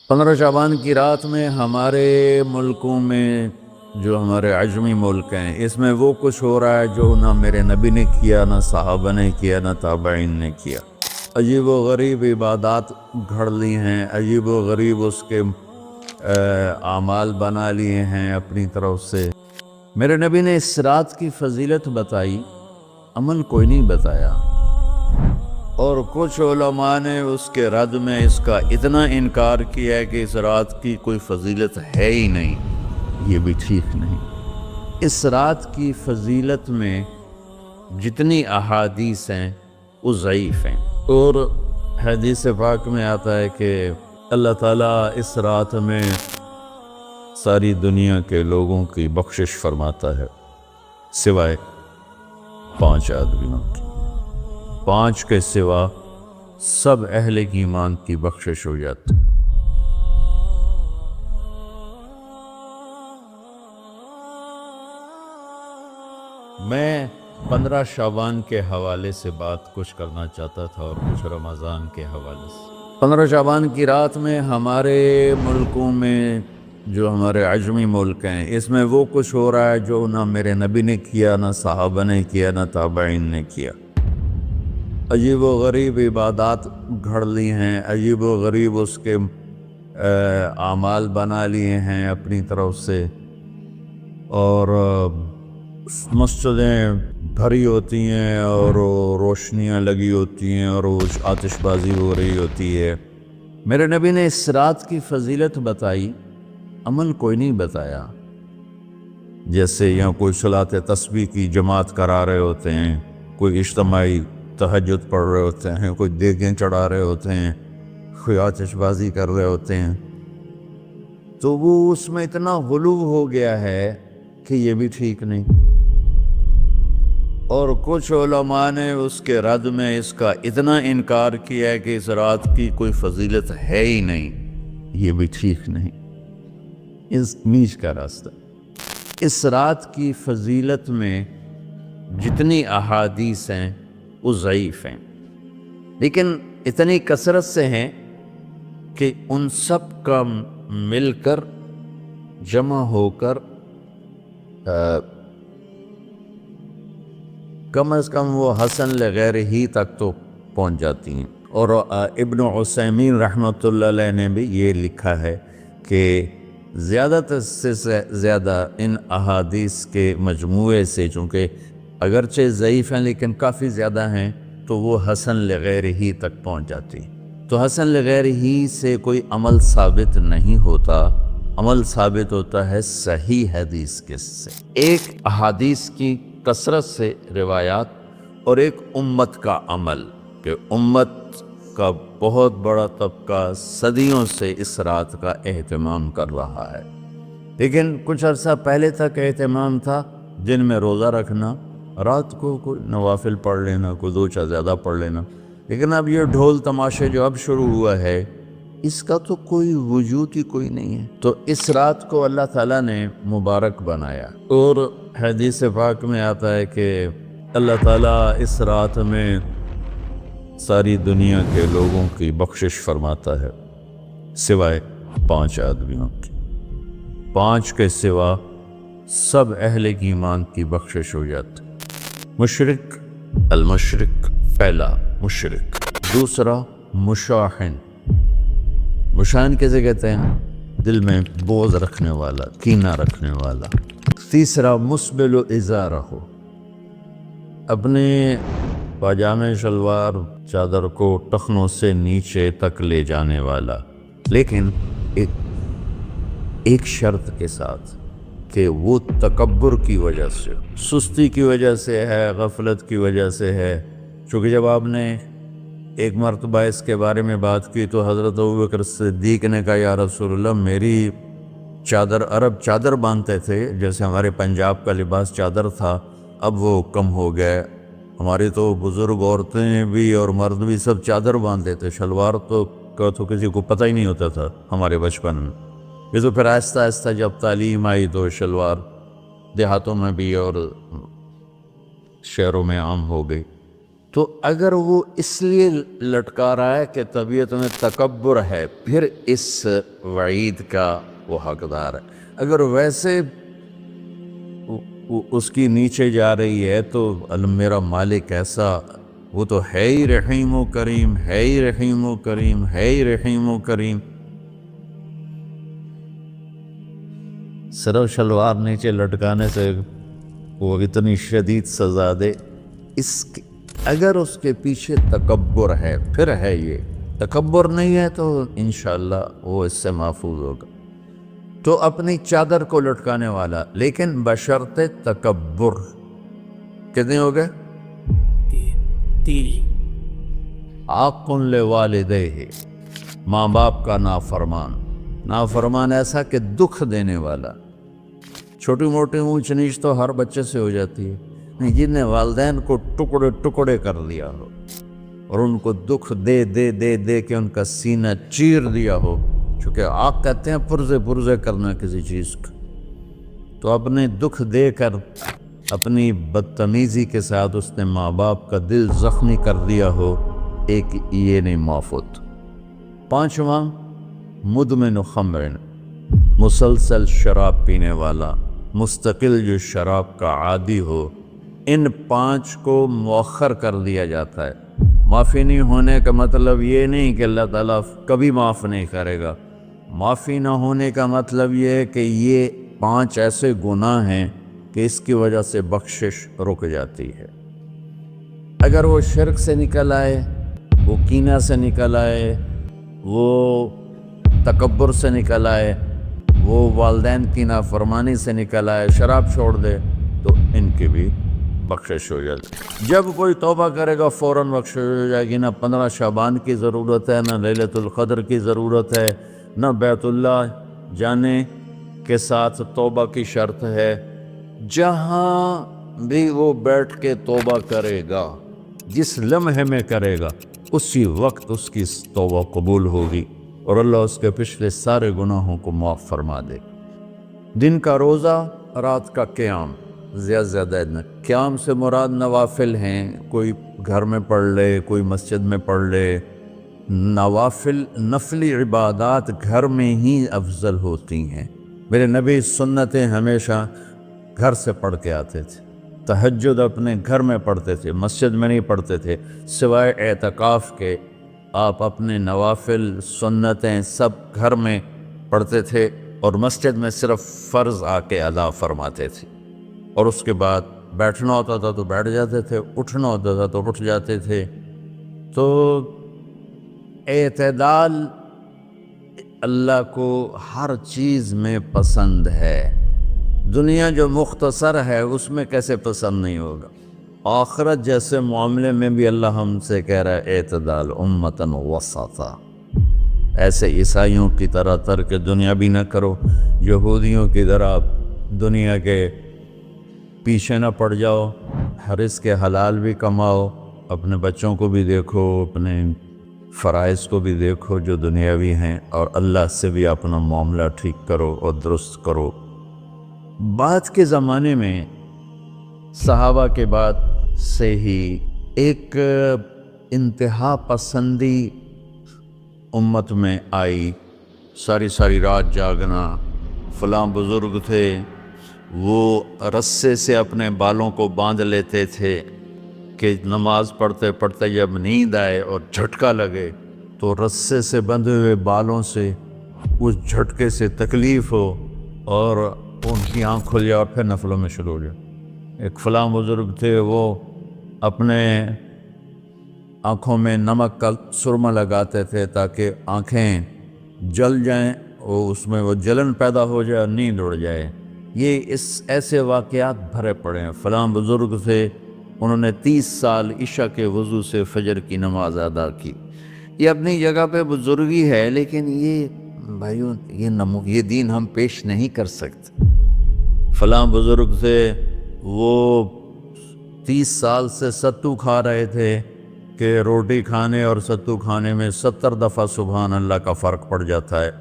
15 شعبان کی رات میں ہمارے ملکوں میں جو ہمارے عجمی ملک ہیں اس میں وہ کچھ ہو رہا ہے جو نہ میرے نبی نے کیا، نہ صحابہ نے کیا، نہ تابعین نے کیا۔ عجیب و غریب عبادات گھڑ لی ہیں، عجیب و غریب اس کے اعمال بنا لیے ہیں اپنی طرف سے۔ میرے نبی نے اس رات کی فضیلت بتائی، عمل کوئی نہیں بتایا، اور کچھ علماء نے اس کے رد میں اس کا اتنا انکار کیا ہے کہ اس رات کی کوئی فضیلت ہے ہی نہیں۔ یہ بھی ٹھیک نہیں۔ اس رات کی فضیلت میں جتنی احادیث ہیں وہ ضعیف ہیں، اور حدیث پاک میں آتا ہے کہ اللہ تعالیٰ اس رات میں ساری دنیا کے لوگوں کی بخشش فرماتا ہے سوائے 5 آدمیوں کی۔ 5 کے سوا سب اہل ایمان کی بخشش ہو جاتی۔ میں 15 شعبان کے حوالے سے بات کچھ کرنا چاہتا تھا اور کچھ رمضان کے حوالے سے۔ 15 شعبان کی رات میں ہمارے ملکوں میں جو ہمارے عجمی ملک ہیں اس میں وہ کچھ ہو رہا ہے جو نہ میرے نبی نے کیا، نہ صحابہ نے کیا، نہ تابعین نے کیا۔ عجیب و غریب عبادات گھڑ لی ہیں، عجیب و غریب اس کے اعمال بنا لیے ہیں اپنی طرف سے، اور مسجدیں بھری ہوتی ہیں اور روشنیاں لگی ہوتی ہیں اور وہ آتش بازی ہو رہی ہوتی ہے۔ میرے نبی نے اس رات کی فضیلت بتائی، عمل کوئی نہیں بتایا۔ جیسے یہاں کوئی صلاۃ تسبیح کی جماعت کرا رہے ہوتے ہیں، کوئی اجتماعی تہجد پڑھ رہے ہوتے ہیں، کوئی دیگیں چڑھا رہے ہوتے ہیں، کوئی آتش بازی کر رہے ہوتے ہیں، تو وہ اس میں اتنا غلو ہو گیا ہے کہ یہ بھی ٹھیک نہیں۔ اور کچھ علماء نے اس کے رد میں اس کا اتنا انکار کیا ہے کہ اس رات کی کوئی فضیلت ہے ہی نہیں۔ یہ بھی ٹھیک نہیں۔ اس نیچ کا راستہ۔ اس رات کی فضیلت میں جتنی احادیث ہیں وہ ضعیف ہیں، لیکن اتنی کثرت سے ہیں کہ ان سب کا مل کر جمع ہو کر کم از کم وہ حسن لغیر ہی تک تو پہنچ جاتی ہیں۔ اور ابن عثیمین رحمۃ اللہ علیہ نے بھی یہ لکھا ہے کہ زیادہ سے زیادہ ان احادیث کے مجموعے سے، چونکہ اگرچہ ضعیف ہیں لیکن کافی زیادہ ہیں، تو وہ حسن لغیر ہی تک پہنچ جاتی۔ تو حسن لغیر ہی سے کوئی عمل ثابت نہیں ہوتا، عمل ثابت ہوتا ہے صحیح حدیث کے سے۔ ایک احادیث کی کثرت سے روایات اور ایک امت کا عمل، کہ امت کا بہت بڑا طبقہ صدیوں سے اس رات کا اہتمام کر رہا ہے، لیکن کچھ عرصہ پہلے تک اہتمام تھا دن میں روزہ رکھنا، رات کو کوئی نوافل پڑھ لینا، کوئی 2 چا زیادہ پڑھ لینا، لیکن اب یہ ڈھول تماشے جو اب شروع ہوا ہے اس کا تو کوئی وجود ہی کوئی نہیں ہے۔ تو اس رات کو اللہ تعالیٰ نے مبارک بنایا، اور حدیث پاک میں آتا ہے کہ اللہ تعالیٰ اس رات میں ساری دنیا کے لوگوں کی بخشش فرماتا ہے سوائے 5 آدمیوں کی۔ 5 کے سوا سب اہل ایمان کی بخشش ہو جاتی۔ مشرک، المشرک، پہلا مشرک، دوسرا مشاحن۔ مشاحن کیسے کہتے ہیں؟ دل میں بغض رکھنے والا، کینہ رکھنے والا۔ تیسرا مسبل ازارہ، اپنے پاجامے شلوار چادر کو ٹخنوں سے نیچے تک لے جانے والا، لیکن ایک شرط کے ساتھ کہ وہ تکبر کی وجہ سے، سستی کی وجہ سے ہے، غفلت کی وجہ سے ہے۔ چونکہ جب آپ نے ایک مرتبہ اس کے بارے میں بات کی تو حضرت ابوبکر صدیق نے کہا یا رسول اللہ، میری چادر، عرب چادر باندھتے تھے جیسے ہمارے پنجاب کا لباس چادر تھا، اب وہ کم ہو گئے، ہماری تو بزرگ عورتیں بھی اور مرد بھی سب چادر باندھتے تھے، شلوار تو کسی کو پتہ ہی نہیں ہوتا تھا ہمارے بچپن میں۔ یہ تو پھر آہستہ آہستہ جب تعلیم آئی تو شلوار دیہاتوں میں بھی اور شہروں میں عام ہو گئی۔ تو اگر وہ اس لیے لٹکا رہا ہے کہ طبیعت میں تکبر ہے، پھر اس وعید کا وہ حقدار ہے۔ اگر ویسے اس کی نیچے جا رہی ہے تو میرا مالک ایسا، وہ تو ہے ہی رحیم و کریم، ہے ہی رحیم و کریم، ہے ہی رحیم و کریم، صرف شلوار نیچے لٹکانے سے وہ اتنی شدید سزا دے۔ اگر اس کے پیچھے تکبر ہے، پھر ہے، یہ تکبر نہیں ہے تو انشاءاللہ وہ اس سے محفوظ ہوگا۔ تو اپنی چادر کو لٹکانے والا، لیکن بشرط تکبر۔ کتنے ہو گئے؟ 3۔ عاق لوالدیہ، ماں باپ کا نافرمان۔ نافرمان ایسا کہ دکھ دینے والا۔ چھوٹی موٹی اونچ نیچ تو ہر بچے سے ہو جاتی ہے، جن نے والدین کو ٹکڑے ٹکڑے کر دیا ہو اور ان کو دکھ دے دے دے دے کے ان کا سینہ چیر دیا ہو، چونکہ عاق کہتے ہیں پرزے کرنا کسی چیز کا، تو اپنے دکھ دے کر اپنی بدتمیزی کے ساتھ اس نے ماں باپ کا دل زخمی کر دیا ہو، ایک یہ نہیں معفوت۔ 5واں مدمن خمر، مسلسل شراب پینے والا، مستقل جو شراب کا عادی ہو۔ ان 5 کو مؤخر کر دیا جاتا ہے۔ معافی نہیں ہونے کا مطلب یہ نہیں کہ اللہ تعالیٰ کبھی معاف نہیں کرے گا۔ معافی نہ ہونے کا مطلب یہ ہے کہ یہ 5 ایسے گناہ ہیں کہ اس کی وجہ سے بخشش رک جاتی ہے۔ اگر وہ شرک سے نکل آئے، وہ کینہ سے نکل آئے، وہ تکبر سے نکل آئے، وہ والدین کی نافرمانی سے نکل آئے، شراب چھوڑ دے، تو ان کی بھی بخشش ہو جاتی۔ جب کوئی توبہ کرے گا فوراً بخشش ہو جائے گی۔ نہ 15 شعبان کی ضرورت ہے، نہ لیلۃ القدر کی ضرورت ہے، نہ بیت اللہ جانے کے ساتھ توبہ کی شرط ہے۔ جہاں بھی وہ بیٹھ کے توبہ کرے گا، جس لمحے میں کرے گا، اسی وقت اس کی توبہ قبول ہوگی اور اللہ اس کے پچھلے سارے گناہوں کو معاف فرما دے۔ دن کا روزہ، رات کا قیام، زیادہ قیام سے مراد نوافل ہیں، کوئی گھر میں پڑھ لے، کوئی مسجد میں پڑھ لے۔ نوافل، نفلی عبادات گھر میں ہی افضل ہوتی ہیں۔ میرے نبی سنتیں ہمیشہ گھر سے پڑھ کے آتے تھے۔ تہجد اپنے گھر میں پڑھتے تھے، مسجد میں نہیں پڑھتے تھے، سوائے اعتکاف کے آپ اپنے نوافل سنتیں سب گھر میں پڑھتے تھے، اور مسجد میں صرف فرض آ کے ادا فرماتے تھے، اور اس کے بعد بیٹھنا ہوتا تھا تو بیٹھ جاتے تھے، اٹھنا ہوتا تھا تو اٹھ جاتے تھے۔ تو اعتدال اللہ کو ہر چیز میں پسند ہے۔ دنیا جو مختصر ہے اس میں کیسے پسند نہیں ہوگا؟ آخرت جیسے معاملے میں بھی اللہ ہم سے کہہ رہا ہے اعتدال، امتاً وسطا۔ ایسے عیسائیوں کی طرح ترک دنیا بھی نہ کرو، یہودیوں کی طرح دنیا کے پیچھے نہ پڑ جاؤ، رزق کے حلال بھی کماؤ، اپنے بچوں کو بھی دیکھو، اپنے فرائض کو بھی دیکھو جو دنیاوی ہیں، اور اللہ سے بھی اپنا معاملہ ٹھیک کرو اور درست کرو۔ بعد کے زمانے میں صحابہ کے بعد سے ہی ایک انتہا پسندی امت میں آئی، ساری رات جاگنا۔ فلاں بزرگ تھے، وہ رسے سے اپنے بالوں کو باندھ لیتے تھے کہ نماز پڑھتے پڑھتے جب نیند آئے اور جھٹکا لگے تو رسے سے بندھے ہوئے بالوں سے اس جھٹکے سے تکلیف ہو اور ان کی آنکھ کھل جائے اور پھر نفلوں میں شروع ہو جائے۔ ایک فلاں بزرگ تھے، وہ اپنے آنکھوں میں نمک کا سرما لگاتے تھے تاکہ آنکھیں جل جائیں، اور اس میں وہ جلن پیدا ہو جائے اور نیند اڑ جائے۔ یہ ایسے واقعات بھرے پڑے ہیں۔ فلاں بزرگ تھے، انہوں نے 30 سال عشاء کے وضو سے فجر کی نماز ادا کی۔ یہ اپنی جگہ پہ بزرگی ہے، لیکن یہ بھائیوں یہ دین ہم پیش نہیں کر سکتے۔ فلاں بزرگ تھے، وہ 30 سال سے ستو کھا رہے تھے کہ روٹی کھانے اور ستو کھانے میں 70 دفعہ سبحان اللہ کا فرق پڑ جاتا ہے،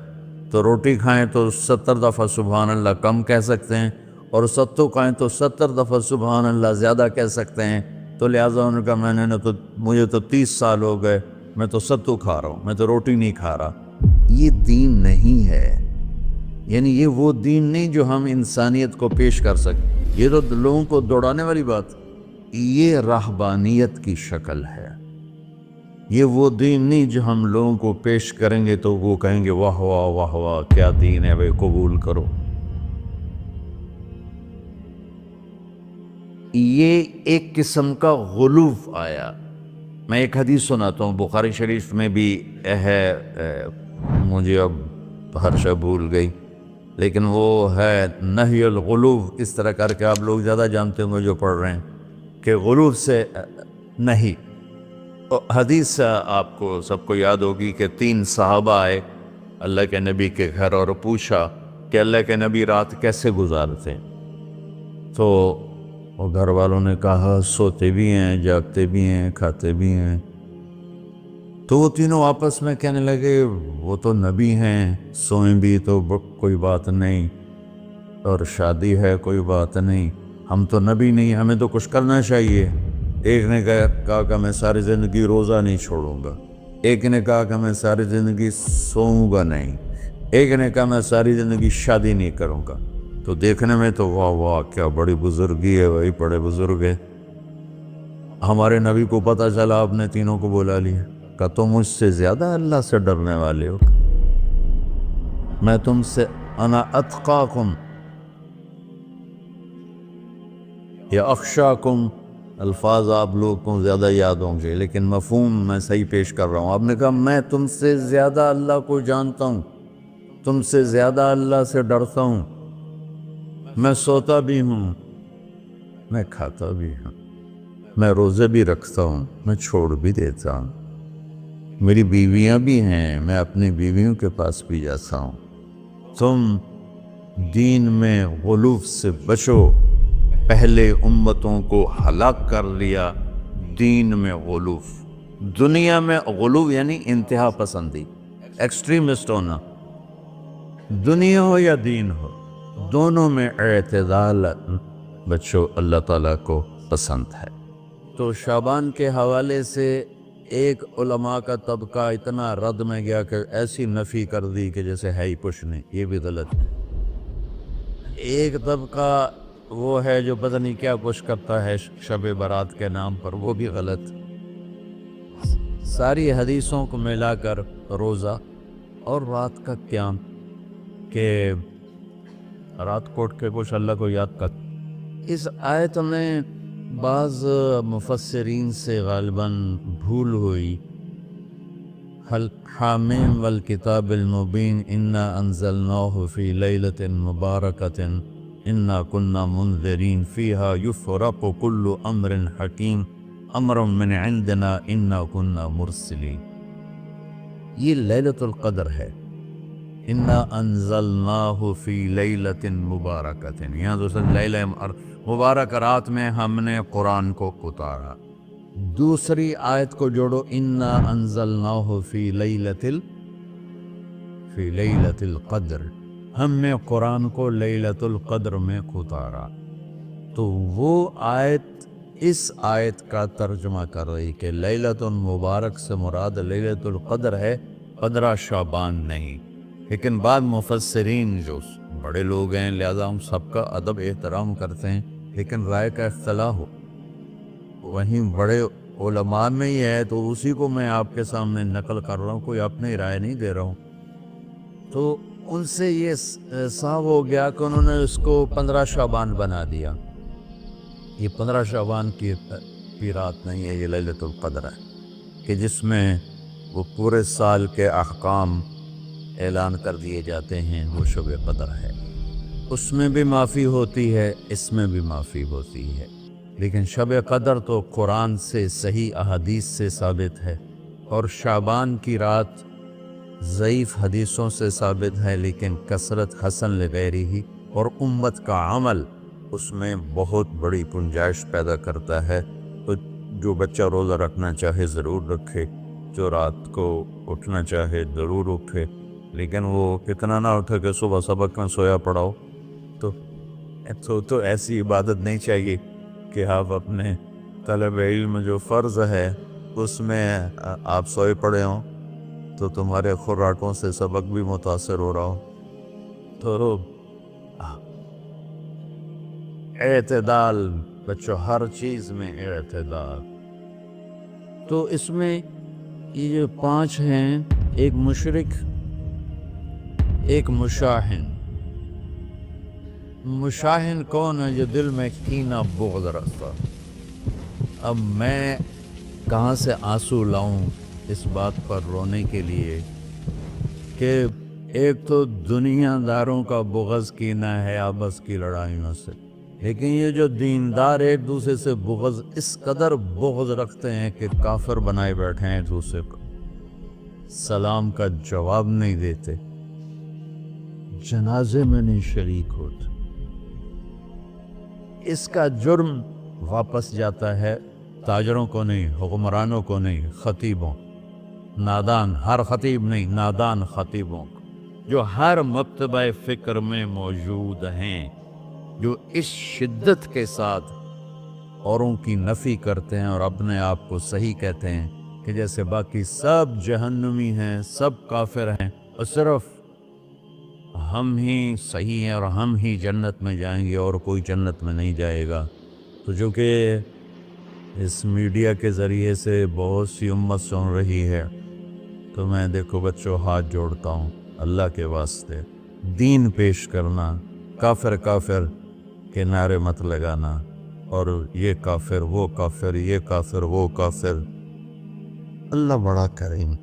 تو روٹی کھائیں تو 70 دفعہ سبحان اللہ کم کہہ سکتے ہیں، اور ستو کھائیں تو 70 دفعہ سبحان اللہ زیادہ کہہ سکتے ہیں۔ تو لہٰذا انہوں نے کہا میں نے تو مجھے تو 30 سال ہو گئے، میں تو ستو کھا رہا ہوں، میں تو روٹی نہیں کھا رہا۔ یہ دین نہیں ہے، یعنی یہ وہ دین نہیں جو ہم انسانیت کو پیش کر سکیں۔ یہ تو لوگوں کو دوڑانے والی بات، یہ رہبانیت کی شکل ہے۔ یہ وہ دین نہیں جو ہم لوگوں کو پیش کریں گے تو وہ کہیں گے واہ واہ واہ واہ کیا دین ہے بھائی، قبول کرو۔ یہ ایک قسم کا غلو آیا۔ میں ایک حدیث سناتا ہوں، بخاری شریف میں بھی ہے، مجھے اب ہر شے بھول گئی، لیکن وہ ہے نہی الغلو، اس طرح کر کے آپ لوگ زیادہ جانتے ہوں گے جو پڑھ رہے ہیں کہ غلو سے نہیں۔ حدیث آپ کو سب کو یاد ہوگی کہ 3 صحابہ آئے اللہ کے نبی کے گھر اور پوچھا کہ اللہ کے نبی رات کیسے گزارتے ہیں؟ تو وہ گھر والوں نے کہا سوتے بھی ہیں، جاگتے بھی ہیں، کھاتے بھی ہیں۔ تو وہ تینوں آپس میں کہنے لگے وہ تو نبی ہیں، سوئیں بھی تو کوئی بات نہیں، اور شادی ہے کوئی بات نہیں، ہم تو نبی نہیں، ہمیں تو کچھ کرنا چاہیے۔ ایک نے کہا کہ میں ساری زندگی روزہ نہیں چھوڑوں گا، ایک نے کہا کہ میں ساری زندگی سوؤں گا نہیں، ایک نے کہا میں ساری زندگی شادی نہیں کروں گا۔ تو دیکھنے میں تو واہ واہ کیا بڑی بزرگی ہے، وہی بڑے بزرگ ہے۔ ہمارے نبی کو پتہ چلا، آپ نے تینوں کو بلا لیا، کہ تم مجھ سے زیادہ اللہ سے ڈرنے والے ہو، میں تم سے انا اتقاکم یا اخشاکم، الفاظ آپ لوگ کو زیادہ یاد ہوں گے لیکن مفہوم میں صحیح پیش کر رہا ہوں۔ آپ نے کہا میں تم سے زیادہ اللہ کو جانتا ہوں، تم سے زیادہ اللہ سے ڈرتا ہوں، میں سوتا بھی ہوں، میں کھاتا بھی ہوں، میں روزے بھی رکھتا ہوں، میں چھوڑ بھی دیتا ہوں، میری بیویاں بھی ہیں، میں اپنی بیویوں کے پاس بھی جاتا ہوں۔ تم دین میں غلو سے بچو، پہلے امتوں کو ہلاک کر لیا دین میں غلو۔ دنیا میں غلو یعنی انتہا پسندی، ایکسٹریمسٹ ہونا، دنیا ہو یا دین ہو، دونوں میں اعتدال بچو، اللہ تعالیٰ کو پسند ہے۔ تو شعبان کے حوالے سے ایک علماء کا طبقہ اتنا رد میں گیا کہ ایسی نفی کر دی کہ جیسے ہے ہی کچھ نہیں، یہ بھی غلط ہے۔ ایک طبقہ وہ ہے جو پتہ نہیں کیا کچھ کرتا ہے شب برات کے نام پر، وہ بھی غلط۔ ساری حدیثوں کو ملا کر روزہ اور رات کا قیام، کہ رات کو اٹھ کے کچھ اللہ کو یاد کر۔ اس آیت میں بعض مفسرین سے غالباً بھول ہوئی، حامیم والکتاب المبین انا انزلناہ فی لیلۃ مبارکۃ انا کنا منذرین فیہا یفرق کل امر حکیم امر من عندنا انا کنا مرسلین۔ یہ لیلۃ القدر ہے، انا انزلناہ فی لیلۃ مبارکۃ، یہاں دوسرا لیلہ مبارک رات میں ہم نے قرآن کو اتارا۔ دوسری آیت کو جوڑو، انا انزلناہ فی لیلۃ القدر، ہم نے قرآن کو لیلۃ القدر میں اتارا۔ تو وہ آیت اس آیت کا ترجمہ کر رہی کہ لیلۃ مبارک سے مراد لیلۃ القدر ہے، 15 شعبان نہیں۔ لیکن بعض مفسرین جو بڑے لوگ ہیں، لہذا ہم سب کا ادب احترام کرتے ہیں، لیکن رائے کا اختلاف ہو وہیں بڑے علماء میں ہی ہے، تو اسی کو میں آپ کے سامنے نقل کر رہا ہوں، کوئی اپنی رائے نہیں دے رہا ہوں۔ تو ان سے یہ صاف ہو گیا کہ انہوں نے اس کو 15 شعبان بنا دیا۔ یہ 15 شعبان کی رات نہیں ہے، یہ لیلۃ القدر ہے، کہ جس میں وہ پورے سال کے احکام اعلان کر دیے جاتے ہیں، وہ شب قدر ہے۔ اس میں بھی معافی ہوتی ہے، اس میں بھی معافی ہوتی ہے، لیکن شب قدر تو قرآن سے صحیح احادیث سے ثابت ہے، اور شعبان کی رات ضعیف حدیثوں سے ثابت ہے، لیکن کثرت حسن لغیرہ ہی اور امت کا عمل اس میں بہت بڑی گنجائش پیدا کرتا ہے۔ تو جو بچہ روزہ رکھنا چاہے ضرور رکھے، جو رات کو اٹھنا چاہے ضرور اٹھے، لیکن وہ اتنا نہ اٹھے کہ صبح سبق میں سویا پڑا ہو۔ تو ایسی عبادت نہیں چاہیے کہ آپ اپنے طلب علم جو فرض ہے اس میں آپ سوئے پڑے ہوں تو تمہارے خوراکوں سے سبق بھی متاثر ہو رہا ہو، تو اعتدال بچوں، ہر چیز میں اعتدال۔ تو اس میں یہ جو 5 ہیں، ایک مشرک، ایک مشاہن۔ مشاہن کون ہے؟ جو دل میں کینہ بغض رکھتا۔ اب میں کہاں سے آنسو لاؤں اس بات پر رونے کے لیے کہ ایک تو دنیا داروں کا بغض کینہ ہے آپس کی لڑائیوں سے، لیکن یہ جو دیندار ایک دوسرے سے بغض، اس قدر بغض رکھتے ہیں کہ کافر بنائے بیٹھے ہیں، ایک دوسرے کو سلام کا جواب نہیں دیتے، جنازے میں نہیں شریک ہوتے۔ اس کا جرم واپس جاتا ہے تاجروں کو نہیں، حکمرانوں کو نہیں، خطیبوں، نادان، ہر خطیب نہیں، نادان خطیبوں، جو ہر مکتبہ فکر میں موجود ہیں، جو اس شدت کے ساتھ اوروں کی نفی کرتے ہیں اور اپنے آپ کو صحیح کہتے ہیں کہ جیسے باقی سب جہنمی ہیں، سب کافر ہیں، اور صرف ہم ہی صحیح ہیں اور ہم ہی جنت میں جائیں گے اور کوئی جنت میں نہیں جائے گا۔ تو جو کہ اس میڈیا کے ذریعے سے بہت سی امت سن رہی ہے، تو میں دیکھو بچوں ہاتھ جوڑتا ہوں اللہ کے واسطے، دین پیش کرنا، کافر کافر کے نعرے مت لگانا، اور یہ کافر وہ کافر، یہ کافر وہ کافر۔ اللہ بڑا کریم۔